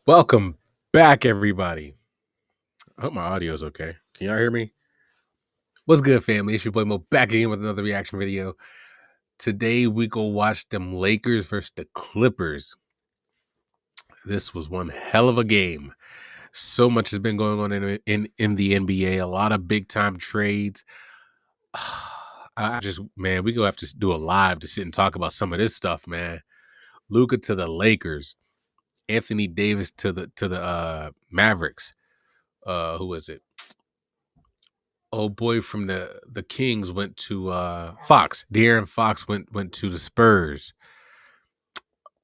Welcome back, everybody. I hope my audio is okay. Can y'all hear me? What's good, family? It's your boy Mo back again with another reaction video. Today we go watch them Lakers versus the Clippers. This was one hell of a game. So much has been going on in the NBA. A lot of big time trades. We gonna have to do a live to sit and talk about some of this stuff, man. Luka to the Lakers, Anthony Davis to the Mavericks. Who is it? Old boy from the Kings went to Fox. De'Aaron Fox went to the Spurs.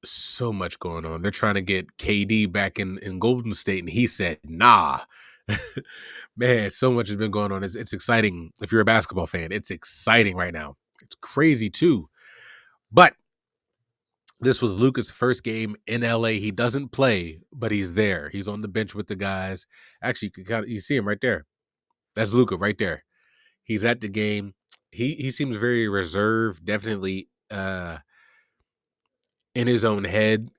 So much going on. They're trying to get KD back in Golden State, and he said, nah. Man, so much has been going on. It's exciting. If you're a basketball fan, it's exciting right now. It's crazy too. But this was Luka's first game in LA. He doesn't play, but he's there. He's on the bench with the guys. Actually, you see him right there. That's Luka right there. He's at the game. He seems very reserved, definitely in his own head.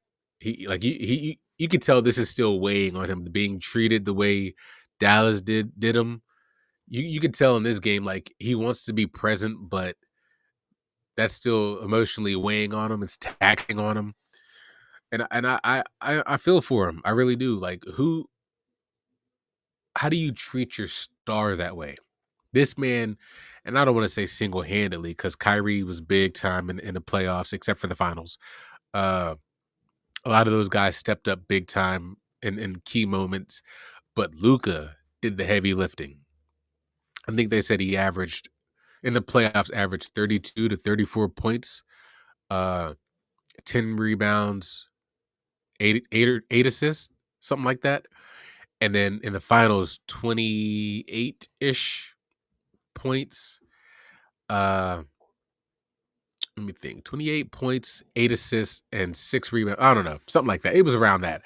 You could tell this is still weighing on him, being treated the way Dallas did him. You could tell in this game, like, he wants to be present, but that's still emotionally weighing on him. It's taxing on him. And I feel for him. I really do. Like, how do you treat your star that way? This man, and I don't want to say single-handedly because Kyrie was big time in the playoffs, except for the finals. A lot of those guys stepped up big time in key moments, but Luka did the heavy lifting. I think they said he averaged, in the playoffs, 32 to 34 points, 10 rebounds, eight assists, something like that. And then in the finals, 28-ish points. Let me think. 28 points, 8 assists, and 6 rebounds. I don't know, something like that. It was around that.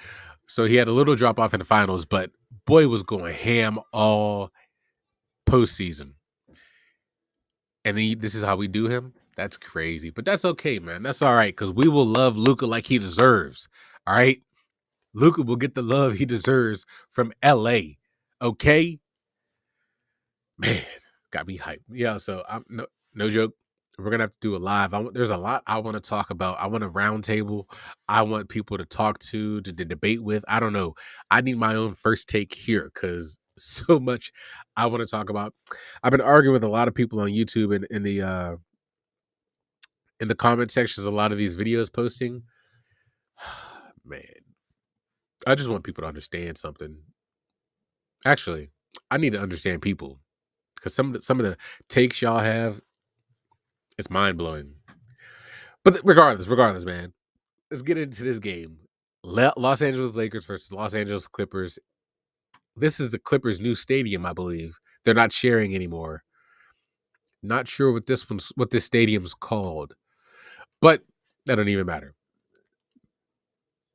So he had a little drop off in the finals, but boy was going ham all postseason. And then this is how we do him. That's crazy, but that's okay, man. That's all right, because we will love Luka like he deserves. All right, Luka will get the love he deserves from LA. Okay, man, got me hyped. Yeah, so I'm no joke. We're gonna have to do a live. There's a lot I want to talk about. I want a round table. I want people to talk to debate with. I don't know. I need my own first take here because so much I want to talk about. I've been arguing with a lot of people on YouTube and in the comment sections. A lot of these videos posting. Man, I just want people to understand something. Actually, I need to understand people because some of the takes y'all have, it's mind blowing. But regardless, man, let's get into this game. Los Angeles Lakers versus Los Angeles Clippers. This is the Clippers' new stadium, I believe. They're not sharing anymore. Not sure what this stadium's called, but that don't even matter.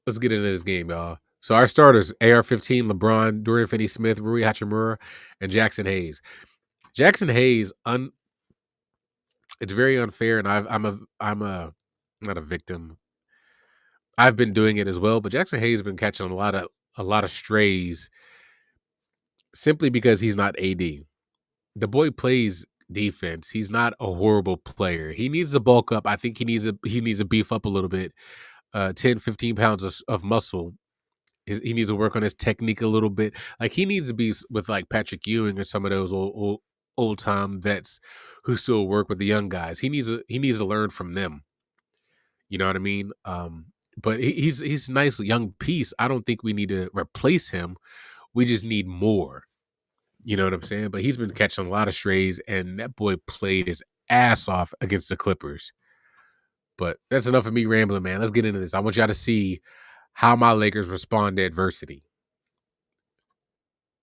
Let's get into this game, y'all. So our starters: AR-15, LeBron, Dorian Finney-Smith, Rui Hachimura, and Jackson Hayes. Jackson Hayes, it's very unfair, and I'm not a victim. I've been doing it as well, but Jackson Hayes has been catching a lot of strays simply because he's not AD. The boy plays defense. He's not a horrible player. He needs to bulk up. I think he needs to beef up a little bit. 10, 15 pounds of muscle. He needs to work on his technique a little bit. Like, he needs to be with like Patrick Ewing or some of those old time vets who still work with the young guys. He needs to learn from them. You know what I mean? But he's a nice young piece. I don't think we need to replace him. We just need more. You know what I'm saying? But he's been catching a lot of strays, and that boy played his ass off against the Clippers. But that's enough of me rambling, man. Let's get into this. I want y'all to see how my Lakers respond to adversity.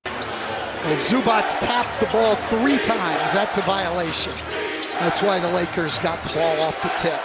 Well, Zubac's tapped the ball 3 times. That's a violation. That's why the Lakers got the ball off the tip.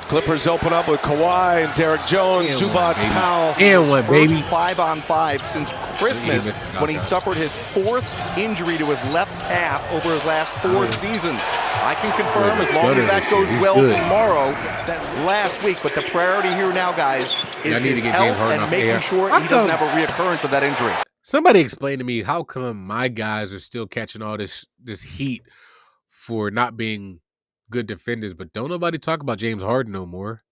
Clippers open up with Kawhi and Derek Jones, Zubac, Powell. And what, baby? 5-on-5 since Christmas when he suffered his 4th injury to his left half over his last 4 seasons. I can confirm, as long as that goes well tomorrow, that last week. But the priority here now, guys, is his health and making sure he doesn't have a reoccurrence of that injury. Somebody explain to me, how come my guys are still catching all this heat for not being good defenders, but don't nobody talk about James Harden no more?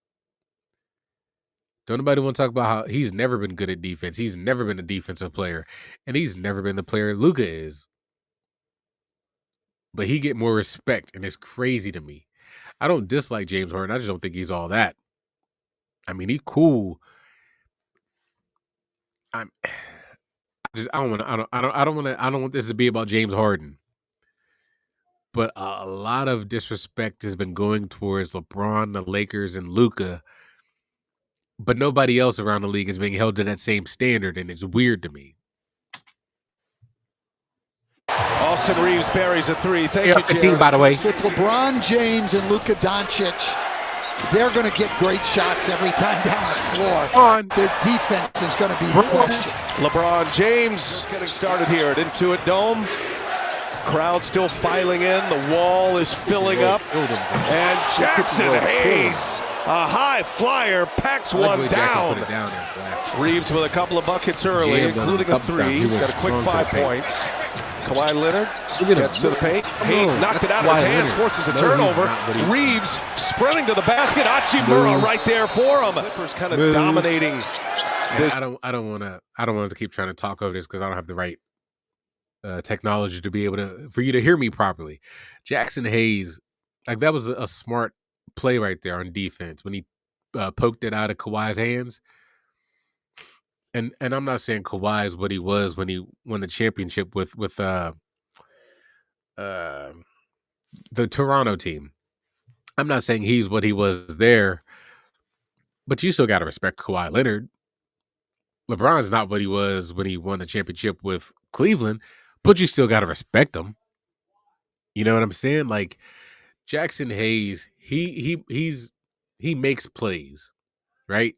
Don't nobody want to talk about how he's never been good at defense. He's never been a defensive player, and he's never been the player Luka is. But he get more respect, and it's crazy to me. I don't dislike James Harden. I just don't think he's all that. I mean, he's cool. I don't want this to be about James Harden. But a lot of disrespect has been going towards LeBron, the Lakers, and Luka. But nobody else around the league is being held to that same standard, and it's weird to me. Austin Reeves buries a 3. Thank you, team, by the way. With LeBron James and Luka Doncic, they're going to get great shots every time down the floor. Their defense is going to be the question. LeBron James getting started here at Intuit Dome. Crowd still filing in. The wall is filling up. And Jackson Hayes, a high flyer, packs one down. Reeves with a couple of buckets early, including a 3. He's got a quick 5 points. Kawhi Leonard gets to the paint. Hayes knocked it out of his hands, forces a turnover. Reeves sprinting to the basket. Hachimura right there for him. Clippers kind of dominating this. I don't want to keep trying to talk over this because I don't have the right technology to be able for you to hear me properly. Jackson Hayes, like, that was a smart play right there on defense when he poked it out of Kawhi's hands. And I'm not saying Kawhi is what he was when he won the championship with the Toronto team. I'm not saying he's what he was there, but you still got to respect Kawhi Leonard. LeBron's not what he was when he won the championship with Cleveland, but you still got to respect him. You know what I'm saying? Like, Jackson Hayes, he makes plays, right?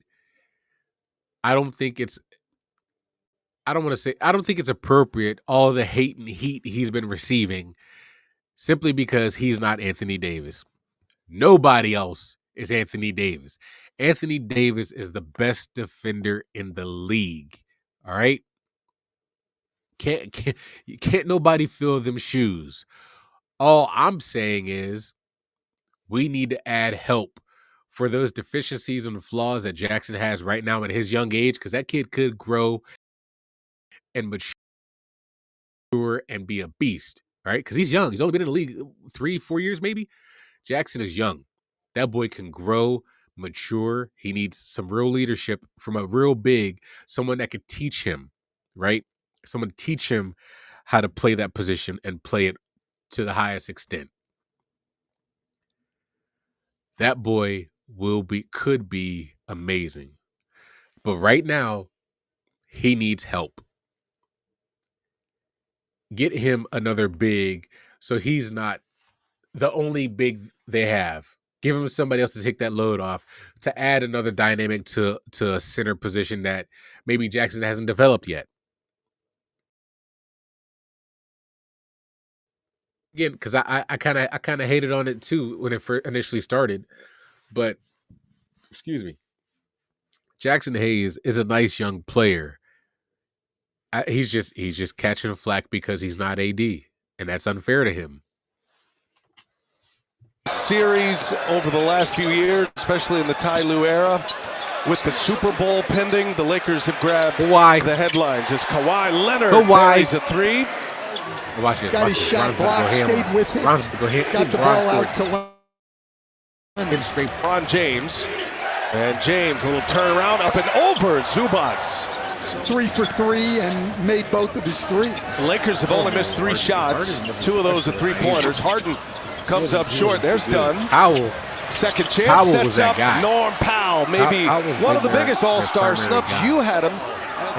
I don't think it's appropriate, all the hate and heat he's been receiving, simply because he's not Anthony Davis. Nobody else is Anthony Davis. Anthony Davis is the best defender in the league. All right? Can't nobody fill them shoes. All I'm saying is we need to add help for those deficiencies and flaws that Jackson has right now at his young age, because that kid could grow and mature and be a beast, right? Because he's young. He's only been in the league 3-4 years, maybe. Jackson is young. That boy can grow, mature. He needs some real leadership from a real big, someone that could teach him, right? Someone teach him how to play that position and play it to the highest extent. That boy could be amazing. But right now, he needs help. Get him another big so he's not the only big they have. Give him somebody else to take that load off, to add another dynamic to a center position that maybe Jackson hasn't developed yet. Again, because I kind of hated on it too when it initially started, but excuse me, Jackson Hayes is a nice young player. He's just catching flack because he's not AD, and that's unfair to him. Series over the last few years, especially in the Ty Lue era, with the Super Bowl pending, the Lakers have grabbed the headlines as Kawhi Leonard buries a 3. Watch it. Got his shot blocked, stayed with it. Got the ball out to Leonard. Straight LeBron James. And James, a little turnaround up and over Zubac. 3 for 3 and made both of his threes. The Lakers have only missed 3 shots. 2 of those are 3-pointers. Harden comes up short. There's Dunn. Powell. Second chance. Powell sets was that up guy. Norm Powell. Maybe one of the biggest all-star snubs. You had him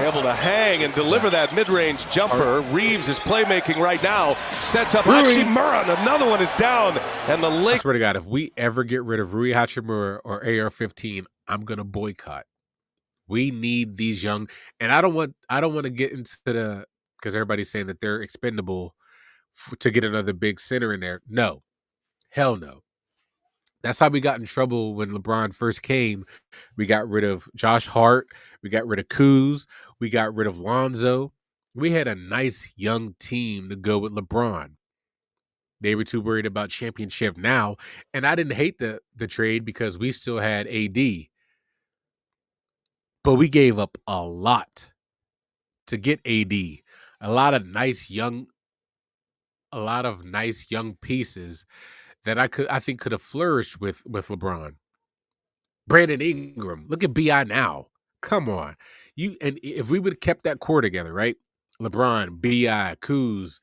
able to hang and deliver that mid-range jumper. Reeves is playmaking right now. Sets up Hachimura. Another one is down. And the Lakers. I swear to God, if we ever get rid of Rui Hachimura or AR-15, I'm gonna boycott. We need these young, and I don't want to get into because everybody's saying that they're expendable to get another big center in there. No, hell no. That's how we got in trouble when LeBron first came. We got rid of Josh Hart. We got rid of Kuz. We got rid of Lonzo. We had a nice young team to go with LeBron. They were too worried about championship now. And I didn't hate the trade because we still had AD. But we gave up a lot to get AD. A lot of nice young pieces that I think could have flourished with LeBron. Brandon Ingram, look at BI now. Come on. And if we would have kept that core together, right? LeBron, BI, Kuz,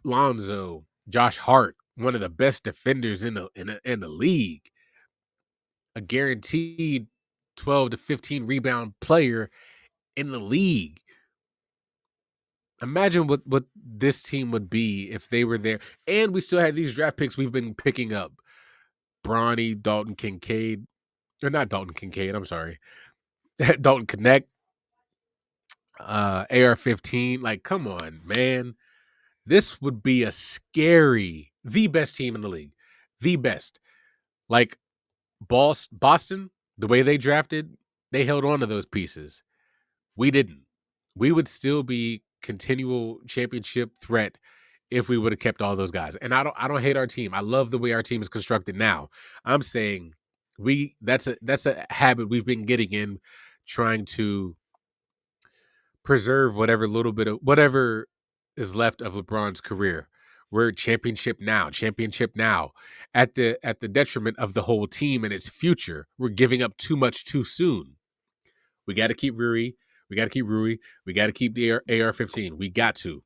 Lonzo, Josh Hart, one of the best defenders in the league. A guaranteed 12 to 15 rebound player in the league. Imagine what this team would be if they were there. And we still had these draft picks we've been picking up. Bronny, Dalton Kincaid. Or not Dalton Kincaid, I'm sorry. Dalton Connect. AR-15. Like, come on, man. This would be the best team in the league. The best. Like, Boston, the way they drafted, they held on to those pieces. We didn't. We would still be continual championship threat if we would have kept all those guys. And I don't hate our team. I love the way our team is constructed now. I'm saying that's a habit we've been getting in, trying to preserve whatever is left of LeBron's career. We're championship now at the detriment of the whole team and its future. We're giving up too much too soon. We got to keep Rui. We got to keep the AR-15. We got to.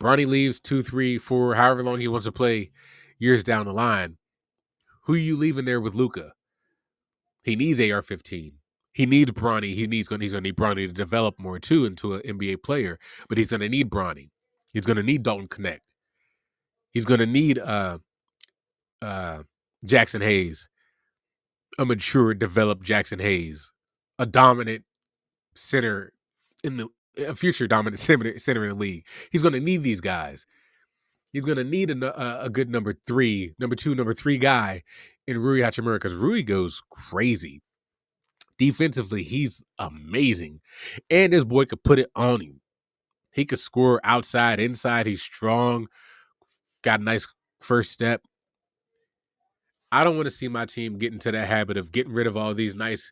Bronny leaves 2, 3, 4, however long he wants to play years down the line. Who are you leaving there with Luka? He needs AR-15. He needs Bronny. He's going to need Bronny to develop more too into an NBA player. But he's going to need Bronny. He's going to need Dalton Connect. He's going to need Jackson Hayes, a mature, developed Jackson Hayes, a dominant center a future dominant center in the league. He's going to need these guys. He's going to need a good number 2, number 3 guy in Rui Hachimura because Rui goes crazy. Defensively, he's amazing. And this boy could put it on him. He could score outside, inside. He's strong. Got a nice first step. I don't want to see my team get into that habit of getting rid of all these nice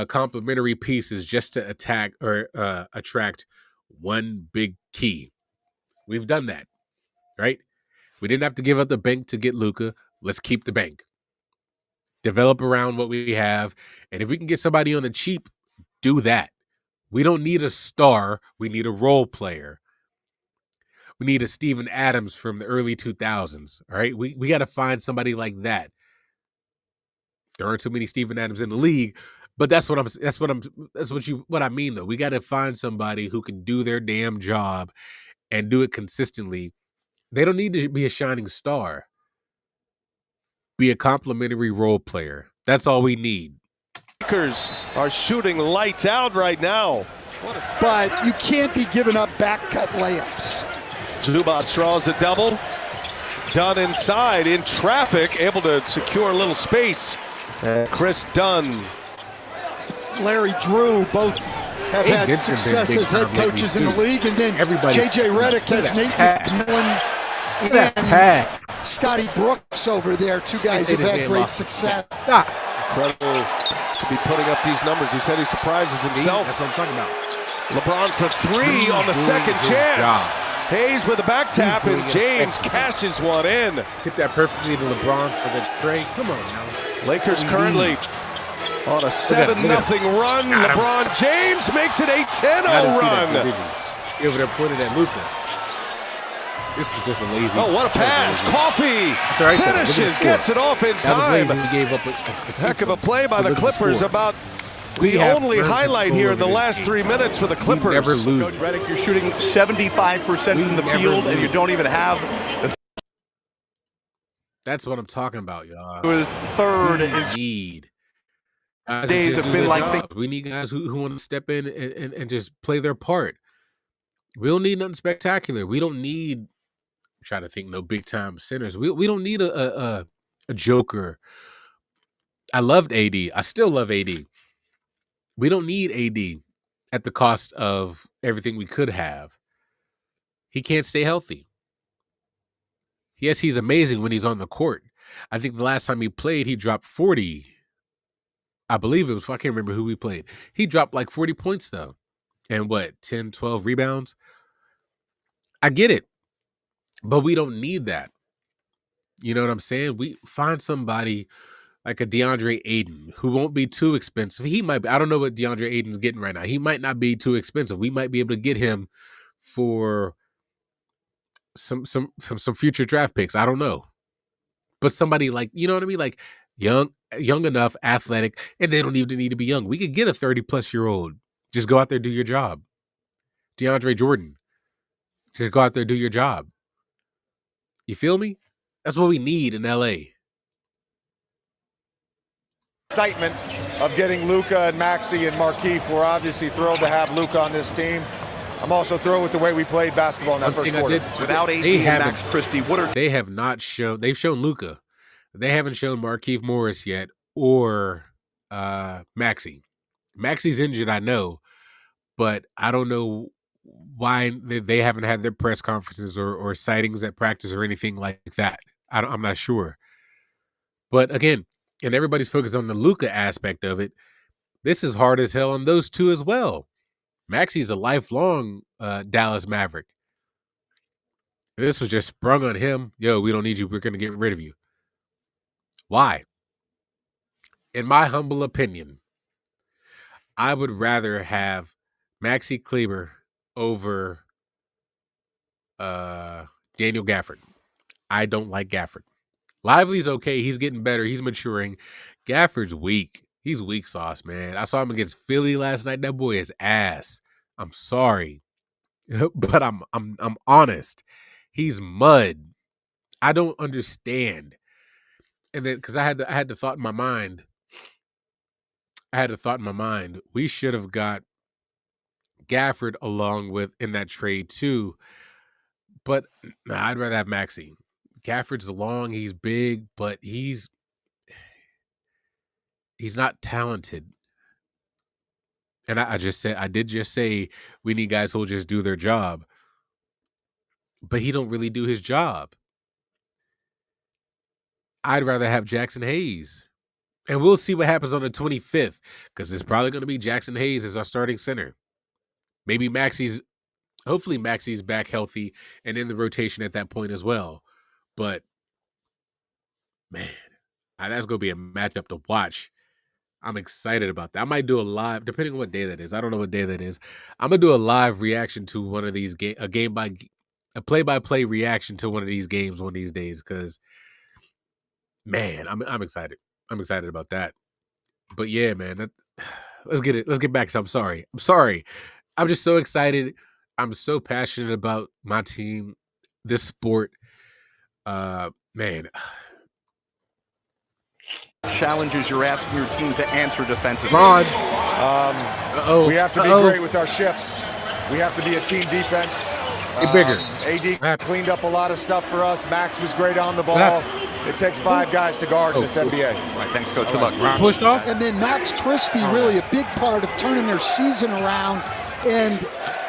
complementary pieces just to attack or attract one big key. We've done that, right? We didn't have to give up the bank to get Luka. Let's keep the bank. Develop around what we have. And if we can get somebody on the cheap, do that. We don't need a star. We need a role player. We need a Steven Adams from the early 2000s. All right. We got to find somebody like that. There aren't too many Steven Adams in the league, but that's what I mean though. We got to find somebody who can do their damn job and do it consistently. They don't need to be a shining star. Be a complimentary role player. That's all we need. Lakers are shooting lights out right now. But you can't be giving up back cut layups. Zubac draws a double. Dunn inside in traffic, able to secure a little space. Chris Dunn. Larry Drew both have had success as head coaches in the league. And then J.J. Redick has Nate McMillan and Scotty Brooks over there. Two guys who've had great success. Incredible to be putting up these numbers. He said he surprises himself. That's what I'm talking about. LeBron for 3 on the second chance. Hayes with a back tap, and James cashes one in. Hit that perfectly to LeBron for the trade. Come on now. Lakers currently on a 7-0 run. LeBron James makes it a 10-0 run. Over there pointed at Luka. This was just a lazy. Oh, what a pass. Coffee finishes, gets it off in time. He gave up Heck of a play by the Clippers. About the only highlight here in the last 3 minutes for the Clippers. Never lose. Coach Redick, you're shooting 75% from the field, and you don't even have the. That's what I'm talking about, y'all. It was third in need. Days have been like we need guys who want to step in and just play their part. We don't need nothing spectacular. We don't need, try to think, no big time centers. We don't need a joker. I loved AD. I still love AD. We don't need AD at the cost of everything we could have. He can't stay healthy. Yes, he's amazing when he's on the court. I think the last time he played, he dropped 40. I believe it was, I can't remember who we played. He dropped like 40 points though. And what, 10, 12 rebounds? I get it. But we don't need that. You know what I'm saying? We find somebody like a DeAndre Ayton who won't be too expensive. He might be, I don't know what DeAndre Ayton's getting right now. He might not be too expensive. We might be able to get him for some future draft picks. I don't know. But somebody like, you know what I mean? Like young enough, athletic, and they don't even need to be young. We could get a 30-plus-year-old. Just go out there, do your job. DeAndre Jordan. Just go out there, do your job. You feel me? That's what we need in LA. Excitement of getting Luka and Maxey and Markieff. We're obviously thrilled to have Luka on this team. I'm also thrilled with the way we played basketball in that first quarter. Without AD and Max Christie, they have not shown. They've shown Luka. They haven't shown Markieff Morris yet or Maxey. Maxey's injured, I know, but I don't know why they haven't had their press conferences or sightings at practice or anything like that. I'm not sure. But again, and everybody's focused on the Luka aspect of it. This is hard as hell on those two as well. Maxey's a lifelong Dallas Maverick. This was just sprung on him. Yo, we don't need you. We're going to get rid of you. Why? In my humble opinion, I would rather have Maxey Kleber over Daniel Gafford. I don't like Gafford. Lively's okay. He's getting better. He's maturing. Gafford's weak. He's weak sauce, man. I saw him against Philly last night. That boy is ass. I'm sorry, but I'm honest. He's mud. I don't understand. And then because I had the thought in my mind. We should have got Gafford along with in that trade too. But nah, I'd rather have Maxey. Gafford's long, he's big, but he's not talented. And I did just say we need guys who'll just do their job. But he don't really do his job. I'd rather have Jackson Hayes. And we'll see what happens on the 25th, because it's probably going to be Jackson Hayes as our starting center. Maybe hopefully Maxey's back healthy and in the rotation at that point as well. But, man, that's going to be a matchup to watch. I'm excited about that. I might do a live, depending on what day that is. I don't know what day that is. I'm going to do a live reaction to one of these a play-by-play reaction to one of these games one of these days, because, man, I'm excited. I'm excited about that. But, yeah, man, let's get back to I'm sorry. I'm just so excited. I'm so passionate about my team, this sport. Man. Challenges you're asking your team to answer defensively. We have to be great with our shifts. We have to be a team defense. Bigger. AD cleaned up a lot of stuff for us. Max was great on the ball. It takes 5 guys to guard in this NBA. All right, thanks, Coach. Good luck. Pushed off. And then Max Christie, really a big part of turning their season around and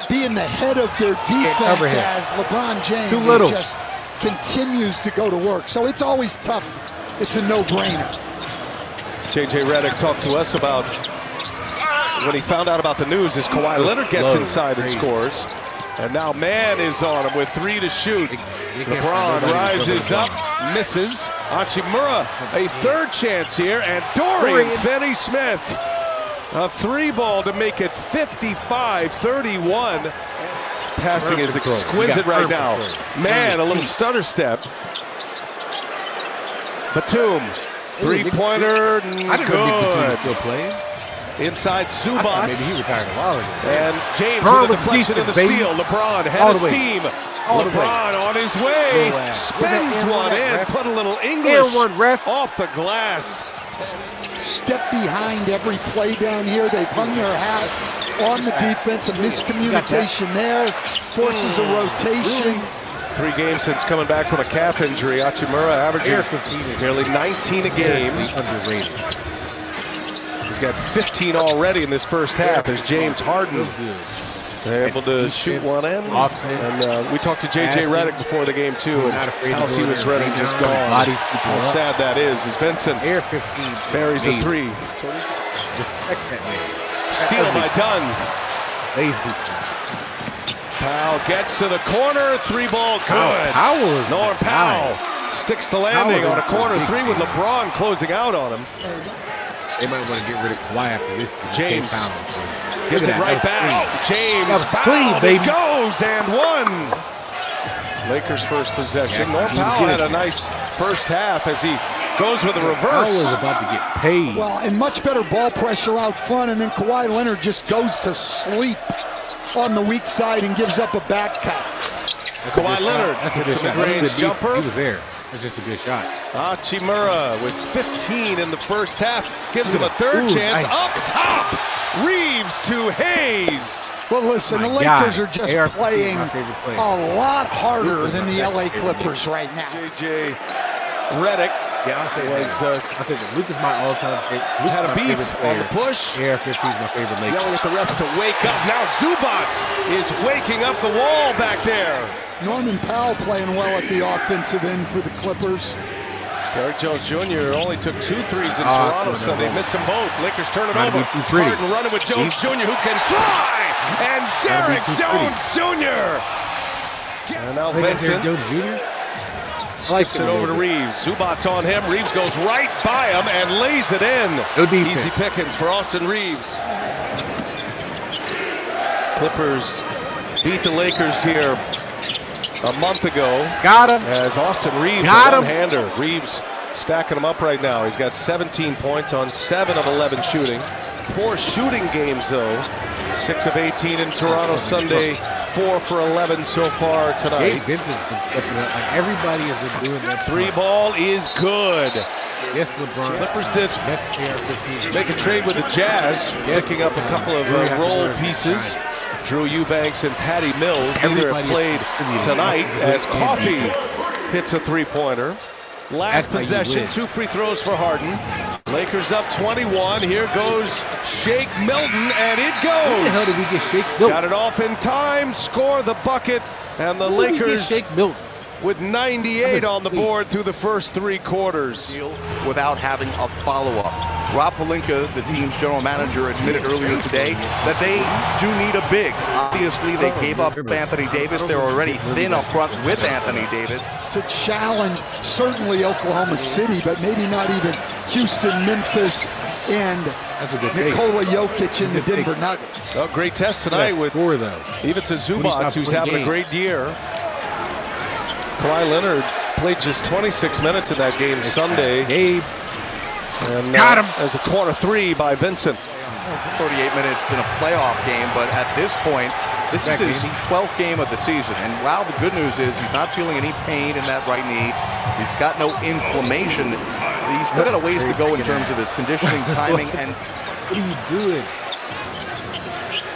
being the head of their defense as LeBron James just continues to go to work. So it's always tough. It's a no-brainer. JJ Redick talked to us about when he found out about the news as Kawhi Leonard gets inside and scores. And now man is on him with 3 to shoot. LeBron rises up, misses. Hachimura, a third chance here, and Dorian Finney-Smith. A 3-ball to make it 55-31. Passing is exquisite right now. Man, a little stutter step. Batum, 3-pointer, good. Still playing. Inside Zubac. Maybe he retired a while ago. And James with the deflection of the steal. LeBron had his team. LeBron on his way. Spins one in. Put a little English off the glass. Step behind every play down here. They've hung their hat on the defense, a miscommunication there, forces a rotation. 3 games since coming back from a calf injury. Hachimura averaging nearly 19 a game. Underrated. He's got 15 already in this first half as James Harden able to shoot one in. And we talked to J.J. Redick before the game, too, and how he was ready, just gone. How sad that is as Vincent buries a 3. Respect that man. Steal by Dunn. Lazy. Powell gets to the corner. 3-ball good. Norm Powell sticks the landing on a corner 3 with LeBron closing out on him. They might want to get rid of Kawhi after this. James gets it right back. James fouled. It goes and 1. Lakers' first possession. Norm Powell had a nice first half as he goes with a reverse. Powell is about to get paid. Well, and much better ball pressure out front, and then Kawhi Leonard just goes to sleep on the weak side and gives up a back cut. Kawhi Leonard gets a mid-range jumper. He was there. That's just a good shot. Hachimura with 15 in the first half gives him a third chance. Up top, Reeves to Hayes. Well, listen, the Lakers are just playing a lot harder than the LA Clippers right now. J.J. Redick. Yeah, I'll say that Luke is my all-time favorite. Luke had a beef on the push. Air 15 is my favorite Laker. Yelling at the refs to wake up. Now Zubac is waking up the wall back there. Norman Powell playing well at the offensive end for the Clippers. Derrick Jones Jr. only took 2 threes in Toronto Sunday. Missed them both. Lakers turn it over. Harden running with Jones Jr. who can fly. And Derrick Jones Jr. And now Vincent. Jones Jr. Skips it over to Reeves. Zubac's on him. Reeves goes right by him and lays it in. Easy pickings for Austin Reeves. Clippers beat the Lakers here a month ago. Got him. As Austin Reeves, a one-hander. Reeves stacking him up right now. He's got 17 points on 7 of 11 shooting. Poor shooting games, though. 6 of 18 in Toronto Sunday. 4 for 11 so far tonight. Gabe Vincent's been stepping up. Like everybody has been doing that. 3-ball is good. Yes, LeBron. Clippers did make a trade with the Jazz, picking up a couple of role pieces. Drew Eubanks and Patty Mills. Neither have played tonight as Coffee hits a 3-pointer. Last possession, 2 free throws for Harden. Lakers up 21. Here goes Shake Milton, and it goes. Where the hell did we get Shake Milton? Got it off in time, score the bucket, and the Lakers Shake Milton with 98 on the board through the first 3 quarters. Without having a follow-up. Rob Pelinka, the team's general manager, admitted earlier today that they do need a big. Obviously, they gave up Anthony Davis. They're already thin up front with Anthony Davis. To challenge certainly Oklahoma City, but maybe not even Houston, Memphis, and Nikola Jokic in the Denver Nuggets. Oh, great test tonight with Ivica Zubac, who's having a great year. Kawhi Leonard played just 26 minutes in that game Sunday. And got him. As a corner 3 by Vincent. 38 minutes in a playoff game, but at this point, this is his 12th game of the season. And wow, the good news is he's not feeling any pain in that right knee. He's got no inflammation. He's still got a ways to go in terms of his conditioning, timing, and... What are you doing?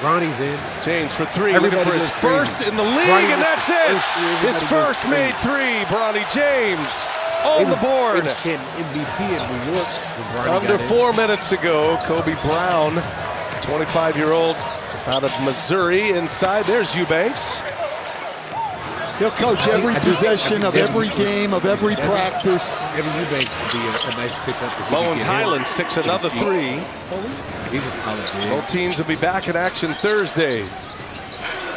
Ronnie's in. James for 3, looking for his first in the league, and that's it. His first made 3, Bronny James on the board. MVP in New York. Under 4 minutes ago, Kobe Brown, 25-year-old out of Missouri, inside. There's Eubanks. He'll coach every possession of every game, of every practice. Every Eubanks would be a nice pickup. Bones Highland sticks another 3. He's a solid dude. Both teams will be back in action Thursday.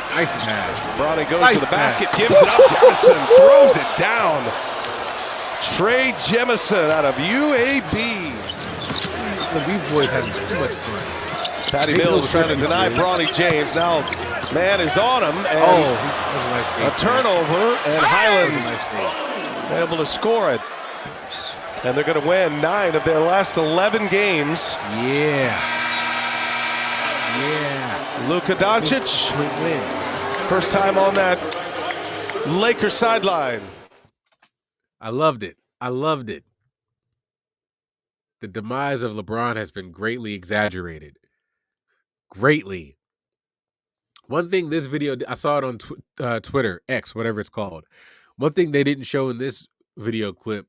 Nice pass. Bronny goes to the basket, gives it up. Jemison throws it down. Trey Jemison out of UAB. These boys having too much fun. Patty Mills trying to deny Bronny James. Now, man is on him. And a turnover, and Highland able to score it. And they're going to win 9 of their last 11 games. Yeah. Luka Doncic, first time on that Lakers sideline. I loved it. The demise of LeBron has been greatly exaggerated. Greatly. One thing this video, I saw it on Twitter, X, whatever it's called. One thing they didn't show in this video clip,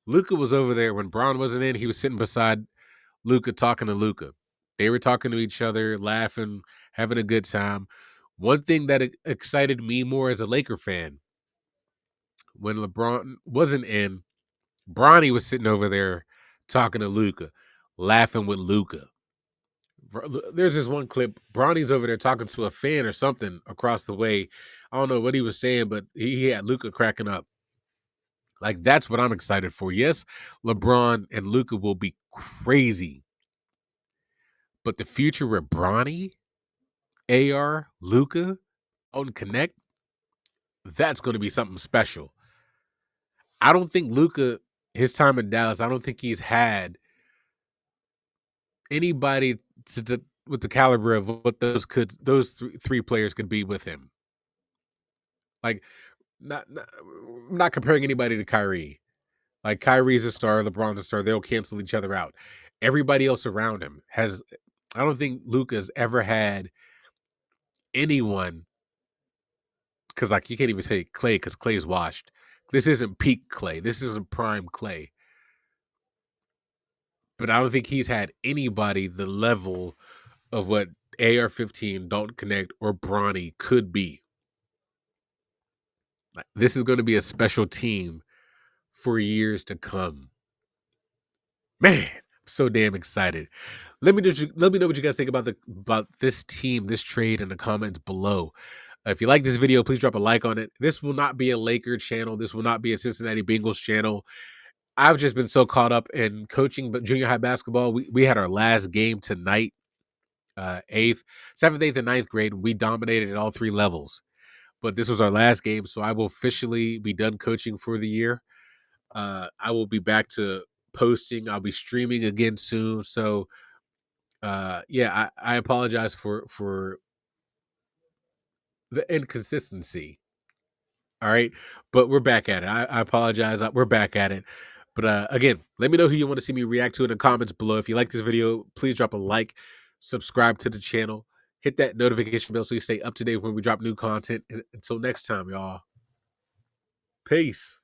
Luka was over there when Bron wasn't in. He was sitting beside Luka talking to Luka. They were talking to each other, laughing, having a good time. One thing that excited me more as a Laker fan, when LeBron wasn't in, Bronny was sitting over there talking to Luka, laughing with Luka. There's this one clip. Bronny's over there talking to a fan or something across the way. I don't know what he was saying, but he had Luka cracking up. Like, that's what I'm excited for. Yes, LeBron and Luka will be crazy. But the future with Bronny, AR, Luka, on Connect, that's going to be something special. I don't think Luka, his time in Dallas, I don't think he's had anybody with the caliber of what those three players could be with him. Like, not comparing anybody to Kyrie. Like, Kyrie's a star, LeBron's a star. They'll cancel each other out. Everybody else around him has. I don't think Luka's ever had anyone, because like you can't even say Clay because Clay's washed. This isn't peak Clay. This isn't prime Clay. But I don't think he's had anybody the level of what AR-15, Don't Connect, or Bronny could be. Like, this is going to be a special team for years to come. Man, I'm so damn excited. Let me know what you guys think about this team, this trade in the comments below. If you like this video, please drop a like on it. This will not be a Laker channel. This will not be a Cincinnati Bengals channel. I've just been so caught up in coaching junior high basketball. We had our last game tonight, 7th, 8th, and 9th grade. We dominated at all 3 levels. But this was our last game, so I will officially be done coaching for the year. I will be back to posting. I'll be streaming again soon. So, yeah, I apologize for the inconsistency. All right, but we're back at it. I apologize. We're back at it. But again, let me know who you want to see me react to in the comments below. If you like this video, please drop a like, subscribe to the channel, hit that notification bell so you stay up to date when we drop new content. Until next time, y'all. Peace.